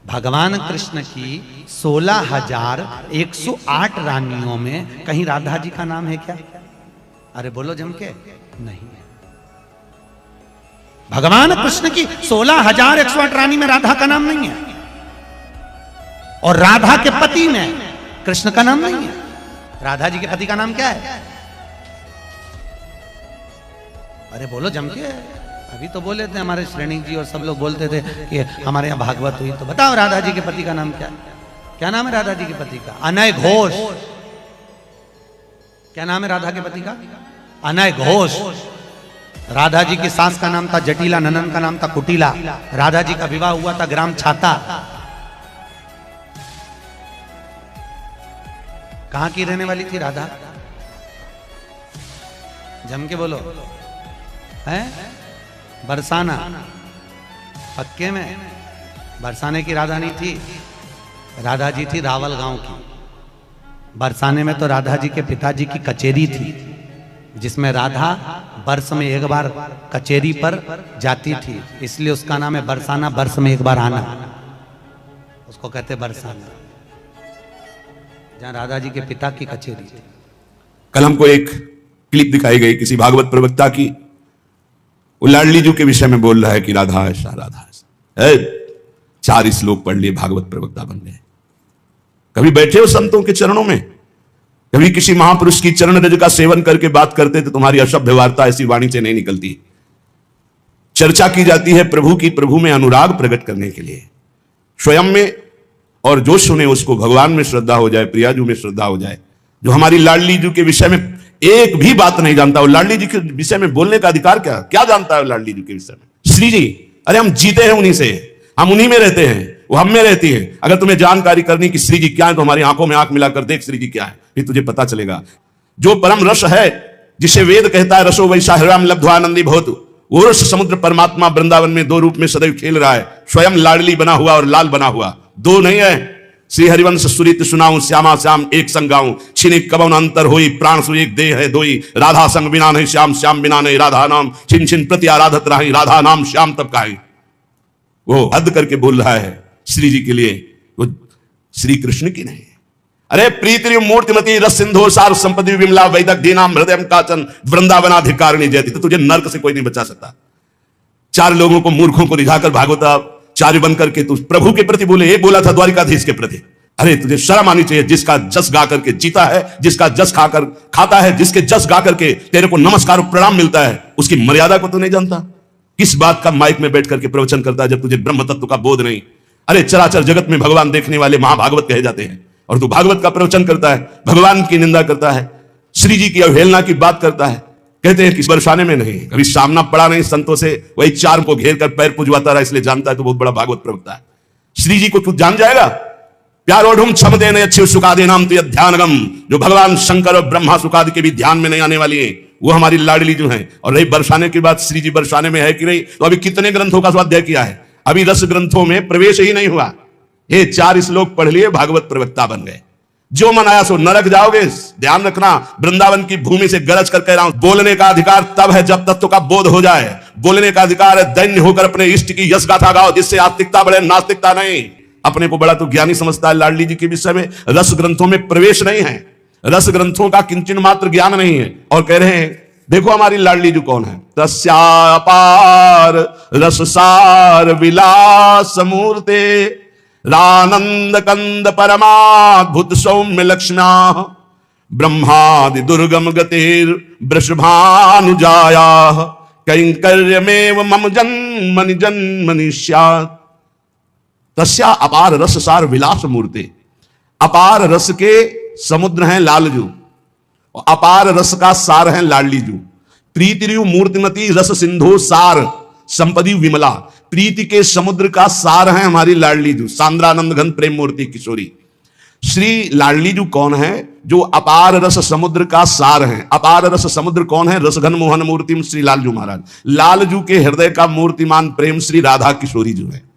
भगवान कृष्ण की 16,108 रानियों में कहीं राधा जी का नाम है क्या? अरे बोलो जम के, नहीं है। भगवान कृष्ण की 16,108 रानी में राधा का नाम नहीं है, और राधा के पति में कृष्ण का नाम नहीं है। राधा जी के पति का नाम क्या है? अरे बोलो जम के, अभी तो बोले थे हमारे श्रेणी जी और सब लोग बोलते थे कि हमारे यहाँ भागवत हुई, तो बताओ राधा जी के पति का नाम क्या है? क्या नाम है राधा जी के पति का? अनय घोष। क्या नाम है राधा के पति का? अनय घोष। राधा जी की सास का नाम था जटिला, ननन का नाम था कुटिला। राधा जी का विवाह हुआ था ग्राम छाता। कहां की रहने वाली थी राधा? जम के बोलो। है बरसाना। पक्के में बरसाने की राधा नहीं थी, राधा जी थी रावल गांव की। बरसाने में तो राधा जी के पिताजी की कचेरी थी, जिसमें राधा वर्ष में एक बार कचेरी पर जाती थी, इसलिए उसका नाम है बरसाना। वर्ष में एक बार आना, उसको कहते बरसाना, जहां राधा जी के पिता की कचेरी थी। कल हमको एक क्लिप दिखाई गई किसी भागवत प्रवक्ता की, वो लाडली जी के विषय में बोल रहा है कि राधा ऐसा राधा ऐसा। 4 श्लोक पढ़ लिए, भागवत प्रवक्ता बन गए। कभी बैठे हो संतों के चरणों में? कभी किसी महापुरुष की चरण रज का सेवन करके बात करते तो तुम्हारी अशुद्ध वार्ता ऐसी वाणी से नहीं निकलती। चर्चा की जाती है प्रभु की, प्रभु में अनुराग प्रकट करने के लिए, स्वयं में, और जो सुने उसको भगवान में श्रद्धा हो जाए, प्रियाजू में श्रद्धा हो जाए। जो हमारी लाडली जी के विषय में एक भी बात नहीं जानता, वो लाडली जी के विषय में बोलने का अधिकार क्या जानता है लाडली जी के विषय में? श्री जी, अरे हम जीते हैं उन्हीं से, हम उन्हीं में रहते हैं, वो हम में रहती है। अगर तुम्हें जानकारी करनी कि श्री जी क्या है तो हमारी आंखों में आंख मिलाकर देख श्री जी क्या है, फिर तुझे पता चलेगा। जो परम रस है, जिसे वेद कहता है रसो वैसा हृदय लब्ध्वानंदी भवतु, वो रस समुद्र परमात्मा वृंदावन में 2 रूप में सदैव खेल रहा है, स्वयं लाडली बना हुआ और लाल बना हुआ, 2 नहीं है। श्री हरिवंश सुरित सुनाऊं, श्यामा श्याम एक संग गाऊं, छिनिक कबन अंतर होई, प्राण सु एक देह है दोई, राधा संग बिना नहीं श्याम, श्याम बिना नहीं राधा नाम, छिन छिन प्रति आराधत रही, राधा नाम श्याम तब काई। वो हद करके बोल रहा है श्री जी के लिए, वो श्री कृष्ण की नहीं। अरे प्रीति मूर्तिमती रस सिंधु सार संपत्ति विमला वैदक दीनाम हृदय काचन वृंदावनाधिकारिणी जयती। तो तुझे नर्क से कोई नहीं बचा सकता। 4 लोगों को, मूर्खों को रिझाकर भागवताचार्य बन करके तू प्रभु के प्रति बोले, ये बोला था द्वारिकाधीश के प्रति। अरे तुझे शर्म आनी चाहिए। जिसका जस गा करके जीता है, जिसका जस खाकर खाता है, जिसके जस गा करके तेरे को नमस्कार प्रणाम मिलता है, उसकी मर्यादा को तू नहीं जानता। किस बात का माइक में बैठ करके प्रवचन करता है जब तुझे ब्रह्म तत्व का बोध नहीं? अरे चराचर जगत में भगवान देखने वाले महाभागवत कहे जाते हैं, और तू भागवत का प्रवचन करता है, भगवान की निंदा करता है, श्री जी की अवहेलना की बात करता है। कहते हैं कि बरसाने में नहीं, कभी सामना पड़ा नहीं संतों से, वही 4 को घेर कर पैर पुजवाता रहा, इसलिए जानता है तो बहुत बड़ा भागवत प्रवक्ता है। श्री जी को तू जान जाएगा। प्यारोढ़ क्षम देने अच्छे सुखादे नाम तो ध्यानगम, जो भगवान शंकर और ब्रह्मा सुखादि के भी ध्यान में नहीं आने वाली है, वो हमारी लाडली जो है। और रही बरसाने की बात, श्री जी बरसाने में है कि नहीं, तो अभी कितने ग्रंथों का स्वाध्याय किया है, अभी रस ग्रंथों में प्रवेश ही नहीं हुआ। ये 4 श्लोक पढ़ लिए, भागवत प्रवक्ता बन गए। जो मन आया सो नरक जाओगे। ध्यान रखना, वृंदावन की भूमि से गरज कर कह रहा हूं, बोलने का अधिकार तब है जब तत्व का बोध हो जाए। बोलने का अधिकार है दैन्य होकर अपने इष्ट की यश गाथा गाओ, जिससे आस्तिकता बढ़े, नास्तिकता नहीं। अपने को बड़ा तो ज्ञानी समझता है लाडली जी के विषय में। रस ग्रंथों में प्रवेश नहीं है, रस ग्रंथों का किंचन मात्र ज्ञान नहीं है। और कह रहे हैं देखो हमारी लाडली जी कौन है, तस्यापार रससार विलास मूर्ते, रानंद कंद परमाद्भुत सौम्य लक्ष्म्या, ब्रह्मादि दुर्गम गतिर वृषभानुजाया, कैंकर्यमेव मम जन्मनि जन्मनि स्यात्। तस्या अपार रस सार विलास मूर्ति। अपार रस के समुद्र हैं लालजू, और अपार रस का सार है लाडली जू। प्रीतिरु मूर्तिमती रस सिंधु सार संपदी विमला। प्रीति के समुद्र का सार है हमारी लाडली जू, सांद्रानंद घन प्रेम मूर्ति किशोरी। श्री लाडली जू कौन है? जो अपार रस समुद्र का सार है। अपार रस समुद्र कौन है? रसघन मोहन मूर्ति श्री लालजू महाराज। लालजू के हृदय का मूर्तिमान प्रेम श्री राधा किशोरी जू है।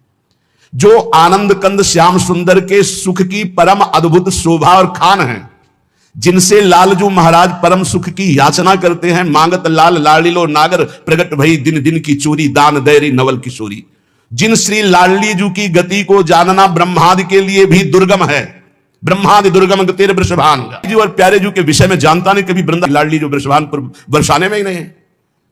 जो आनंद कंद श्याम सुंदर के सुख की परम अद्भुत शोभा और खान है, जिनसे लालजू महाराज परम सुख की याचना करते हैं। मांगत लाल लाड़िलो नागर, प्रगट भई दिन दिन की चोरी, दान दैरी नवल किशोरी। जिन श्री लाडली जी की गति को जानना ब्रह्मादि के लिए भी दुर्गम है। ब्रह्मादि दुर्गम तेरे वृषभान जी और प्यारे जी के विषय में जानता नहीं, कभी वृंदा लाडली जो वृषभान पर बरसाने में ही नहीं है।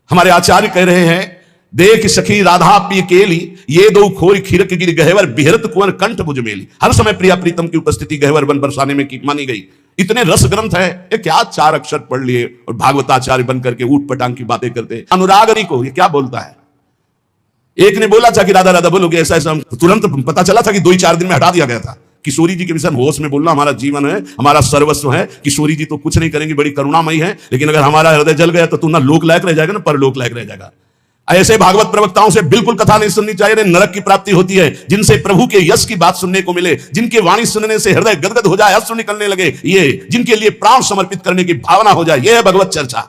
हमारे आचार्य कह रहे हैं, देख सखी राधा पी केली, ये दो खोरी खीरक गिर गहवर बिहरत कुंवर कंठ भुज मेली। हर समय प्रिया प्रीतम की उपस्थिति गहवर बन बरसाने में की मानी गई। इतने रस ग्रंथ है, ये क्या 4 अक्षर पढ़ लिए और भागवताचार्य बन करके ऊट पटांग की बातें करते। अनुरागरी को ये क्या बोलता है। एक ने बोला था कि राधा राधा बोलोगे ऐसा ऐसा, तुरंत पता चला था कि 2-4 दिन में हटा दिया गया था। किशोरी जी के विषय होश में बोलना हमारा जीवन है, हमारा सर्वस्व है। किशोरी जी तो कुछ नहीं करेंगी, बड़ी करुणामयी है, लेकिन अगर हमारा हृदय जल गया तो तू ना लोक लायक रह जाएगा ना परलोक लायक रह जाएगा। ऐसे भागवत प्रवक्ताओं से बिल्कुल कथा नहीं सुननी चाहिए। नरक की प्राप्ति होती है। जिनसे प्रभु के यश की बात सुनने को मिले, जिनके वाणी सुनने से हृदय गदगद हो जाए, अश्रु निकलने लगे, ये जिनके लिए प्राण समर्पित करने की भावना हो जाए, यह है भगवत चर्चा।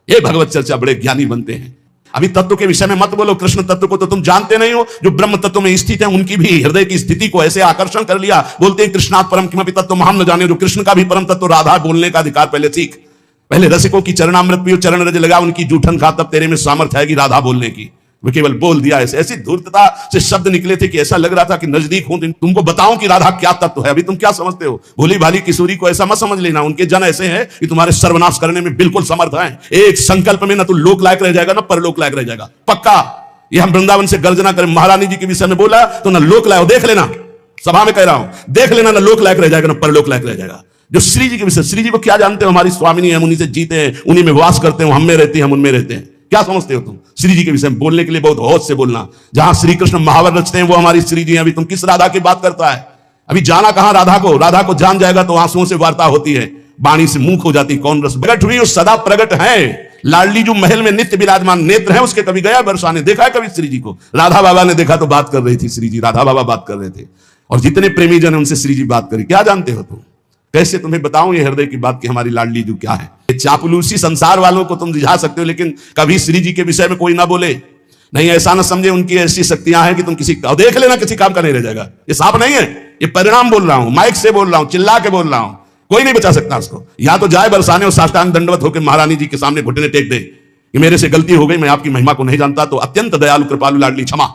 ये भगवत चर्चा बड़े ज्ञानी बनते हैं। अभी तत्व के विषय में मत बोलो, कृष्ण तत्व को तो तुम जानते नहीं हो। जो ब्रह्म तत्व में स्थित है उनकी भी हृदय की स्थिति को ऐसे आकर्षण कर लिया। बोलते हैं कृष्णात् परम किमपि तत्व हम न जाने। जो कृष्ण का भी परम तत्व राधा बोलने का अधिकार पहले सीख। पहले रसिकों की चरणामृत पियो, चरण रज लगा उनकी जूठन खा, तब तेरे में सामर्थ्य आएगी राधा बोलने की। वो केवल बोल दिया ऐसे, ऐसी धूर्तता से शब्द निकले थे कि ऐसा लग रहा था कि नजदीक हूं, तुमको बताऊं कि राधा क्या तत्व है। अभी तुम क्या समझते हो। भोली भाली किशोरी को ऐसा मत समझ लेना। उनके जन ऐसे हैं कि तुम्हारे सर्वनाश करने में बिल्कुल समर्थ हैं। एक संकल्प में ना तू लोक लायक रह जाएगा ना परलोक लायक रह जाएगा, पक्का। ये हम वृंदावन से गर्जना करें। महारानी जी के विषय में बोला तो ना लोक लायक, देख लेना, सभा में कह रहा हूं, देख लेना, ना लोक लायक रह जाएगा ना परलोक लायक रह जाएगा। जो श्री जी के विषय, श्री जी को क्या जानते हो, हमारी स्वामिनी है, हम उन्हीं से जीते हैं, उन्हीं में वास करते हैं, हम में रहते हैं, हम उनमें रहते हैं। क्या समझते हो तुम। श्री जी के विषय में बोलने के लिए बहुत होश से बोलना। जहां श्री कृष्ण महावर रचते हैं वो हमारी श्री जी हैं। अभी तुम किस राधा की बात करता है। अभी जाना कहां राधा को। राधा को जान जाएगा तो आंसुओं से वार्ता होती है, वाणी से मुंह हो जाती। कौन रस प्रगट हुई, सदा प्रगट है। लाडली जो महल में नित्य विराजमान, नेत्र है उसके। कभी गया बरसाने, देखा है कभी श्री जी को। राधा बाबा ने देखा तो बात कर रही थी श्री जी, राधा बाबा बात कर रहे थे। और जितने प्रेमी जन उनसे श्री जी बात करी। क्या जानते हो तुम। कैसे तुम्हें बताऊं ये हृदय की बात कि हमारी लाडली जो क्या है। चापलूसी संसार वालों को तुम रिझा सकते हो, लेकिन कभी श्री जी के विषय में कोई ना बोले। नहीं, ऐसा ना समझे उनकी ऐसी शक्तियां हैं कि तुम किसी का देख लेना किसी काम का नहीं रह जाएगा। ये साफ नहीं है, ये परिणाम बोल रहा हूं, माइक से बोल रहा हूं, चिल्ला के बोल रहा हूं। कोई नहीं बचा सकता उसको। या तो जाए बरसाने और साष्टांग दंडवत होकर महारानी जी के सामने घुटने टेक दे कि मेरे से गलती हो गई, मैं आपकी महिमा को नहीं जानता, तो अत्यंत दयालु कृपालु लाडली क्षमा।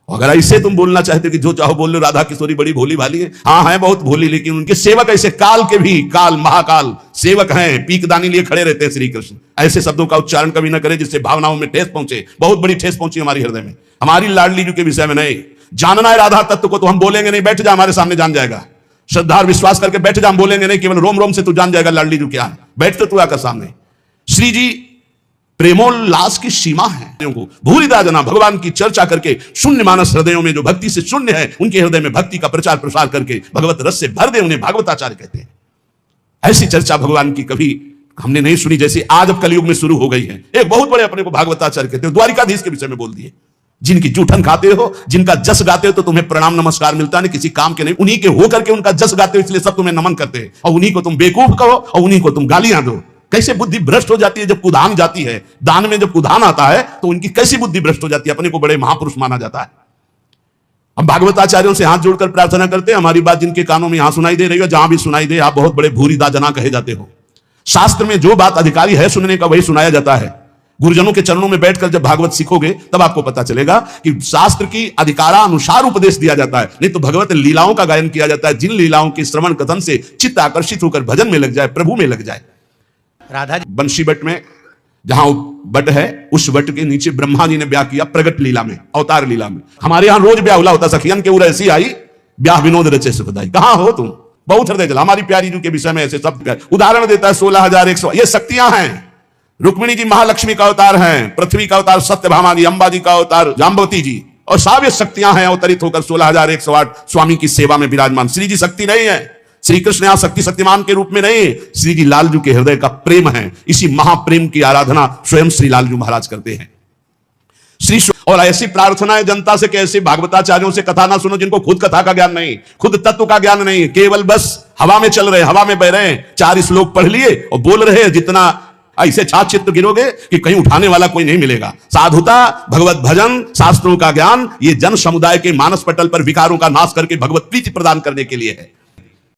अगर ऐसे तुम बोलना चाहते कि जो चाहो बोल लो, राधा किशोरी बड़ी भोली भाली है, हाँ है बहुत भोली, लेकिन उनके सेवक ऐसे काल के भी काल महाकाल सेवक हैं, पीकदानी लिए खड़े रहते हैं श्री कृष्ण। ऐसे शब्दों का उच्चारण कभी ना करें जिससे भावनाओं में ठेस पहुंचे। बहुत बड़ी ठेस पहुंची हमारी हृदय में। हमारी लाडली जी के विषय में नहीं जानना है राधा तत्व को तो हम बोलेंगे नहीं। बैठ जा हमारे सामने, जान जाएगा। श्रद्धा और विश्वास करके बैठ जा, हम बोलेंगे नहीं। केवल रोम रोम से तू जान जाएगा लाडली जी क्या है। बैठ तो तू आकर सामने। श्री जी प्रेमोल्लास की सीमा है। भूरिदा जना भगवान की चर्चा करके शून्य मानस हृदयों में जो भक्ति से शून्य है, उनके हृदय में भक्ति का प्रचार प्रसार करके भगवत रस से भर दे, उन्हें भागवताचार्य कहते हैं। ऐसी चर्चा भगवान की कभी हमने नहीं सुनी जैसी आज अब कलयुग में शुरू हो गई है। एक बहुत बड़े अपने को भागवताचार्य कहते हो, द्वारिकाधीश के विषय में बोल दिए। जिनकी जूठन खाते हो, जिनका जस गाते हो, तो तुम्हें प्रणाम नमस्कार मिलता नहीं, किसी काम के नहीं। उन्हीं के होकर के उनका जस गाते हो, इसलिए सब तुम्हें नमन करते हैं। और उन्हीं को तुम बेवकूफ कहो और उन्हीं को तुम गालियां दो। कैसे बुद्धि भ्रष्ट हो जाती है जब कुधान जाती है। दान में जब कुधान आता है तो उनकी कैसी बुद्धि भ्रष्ट हो जाती है। अपने को बड़े महापुरुष माना जाता है। हम भागवताचार्यों से हाथ जोड़कर प्रार्थना करते हैं, हमारी बात जिनके कानों में यहां सुनाई दे रही है, जहां भी सुनाई दे, आप बहुत बड़े भूरिदा जना कहे जाते हो। शास्त्र में जो बात अधिकारी है सुनने का, वही सुनाया जाता है। गुरुजनों के चरणों में बैठकर जब भागवत सीखोगे तब आपको पता चलेगा कि शास्त्र की अधिकारानुसार उपदेश दिया जाता है, नहीं तो भगवत लीलाओं का गायन किया जाता है। जिन लीलाओं के श्रवण कथन से चित्त आकर्षित होकर भजन में लग जाए, प्रभु में लग जाए। राधा जी बंशी बट में जहां बट है, उस बट के नीचे ब्रह्मा जी ने ब्याह किया प्रगट लीला में, अवतार लीला में। हमारे यहां रोज ब्याह होला होता। सखियन के उर ऐसी आई, ब्याह विनोद रचे सुखदाई। कहां हो तुम। बहुत हृदय जला। हमारी प्यारी जी के विषय में ऐसे सब उदाहरण देता है। 16,100 ये शक्तियां हैं। रुक्मिणी जी महालक्ष्मी का अवतार हैं, पृथ्वी का अवतार सत्यभामा जी, अंबा जी का अवतार जाम्बवती जी, और सब ये शक्तियां हैं अवतरित होकर 16,108 स्वामी की सेवा में विराजमान। श्री जी शक्ति नहीं है। श्री कृष्ण यहां शक्तिमान के रूप में नहीं, श्री जी लालजू के हृदय का प्रेम है। इसी महाप्रेम की आराधना स्वयं श्री लालजू महाराज करते हैं। और ऐसी प्रार्थना है जनता से कि ऐसे भागवताचार्यों से कथा ना सुनो जिनको खुद कथा का ज्ञान नहीं, खुद तत्व का ज्ञान नहीं, केवल बस हवा में चल रहे, हवा में बह रहे हैं। 4 श्लोक पढ़ लिए और बोल रहे हैं। जितना ऐसे छात्र चित्त गिरोगे कि कहीं उठाने वाला कोई नहीं मिलेगा। साधुता, भगवत भजन, शास्त्रों का ज्ञान, ये जन समुदाय के मानस पटल पर विकारों का नाश करके भगवत प्रीति प्रदान करने के लिए है।